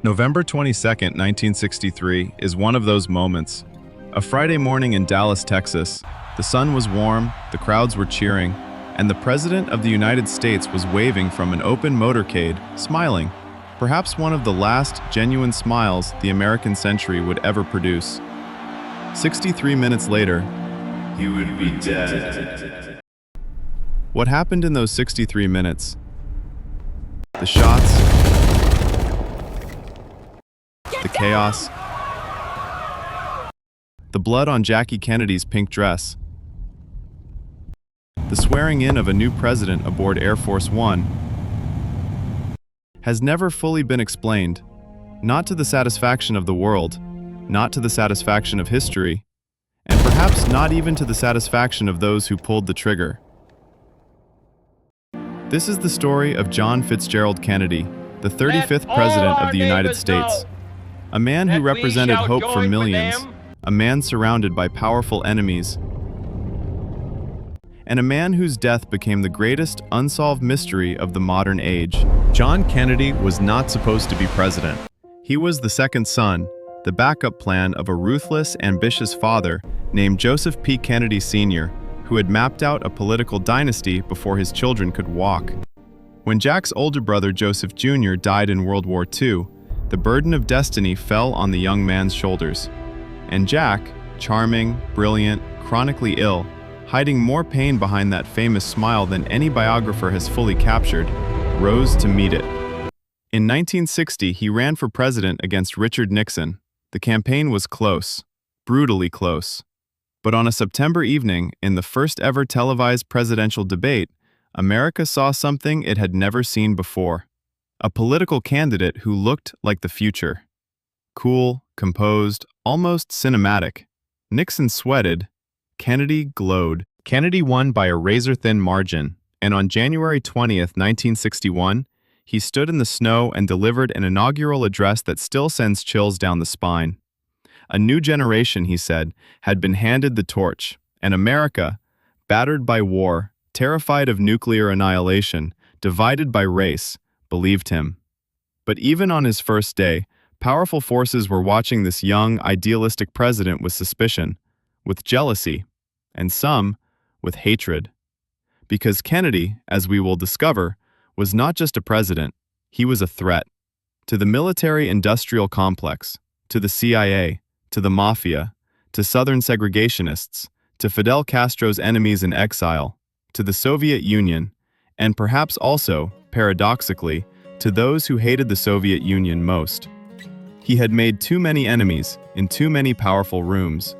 November 22nd, 1963 is one of those moments. A Friday morning in Dallas, Texas. The sun was warm, the crowds were cheering, and the President of the United States was waving from an open motorcade, smiling. Perhaps one of the last genuine smiles the American century would ever produce. 63 minutes later, he would be dead. What happened in those 63 minutes? The shots, the chaos, the blood on Jackie Kennedy's pink dress, the swearing in of a new president aboard Air Force One, has never fully been explained, not to the satisfaction of the world, not to the satisfaction of history, and perhaps not even to the satisfaction of those who pulled the trigger. This is the story of John Fitzgerald Kennedy, the 35th President of the United States. A man who represented hope for millions, a man surrounded by powerful enemies, and a man whose death became the greatest unsolved mystery of the modern age. John Kennedy was not supposed to be president. He was the second son, the backup plan of a ruthless, ambitious father named Joseph P. Kennedy Sr., who had mapped out a political dynasty before his children could walk. When Jack's older brother Joseph Jr. died in World War II, the burden of destiny fell on the young man's shoulders. And Jack, charming, brilliant, chronically ill, hiding more pain behind that famous smile than any biographer has fully captured, rose to meet it. In 1960, he ran for president against Richard Nixon. The campaign was close, brutally close. But on a September evening, in the first ever televised presidential debate, America saw something it had never seen before. A political candidate who looked like the future. Cool, composed, almost cinematic. Nixon sweated. Kennedy glowed. Kennedy won by a razor-thin margin, and on January 20th, 1961, he stood in the snow and delivered an inaugural address that still sends chills down the spine. A new generation, he said, had been handed the torch, and America, battered by war, terrified of nuclear annihilation, divided by race, believed him. But even on his first day, powerful forces were watching this young, idealistic president with suspicion, with jealousy, and some with hatred. Because Kennedy, as we will discover, was not just a president, he was a threat. To the military-industrial complex, to the CIA, to the Mafia, to Southern segregationists, to Fidel Castro's enemies in exile, to the Soviet Union, and perhaps also, paradoxically, to those who hated the Soviet Union most. He had made too many enemies in too many powerful rooms,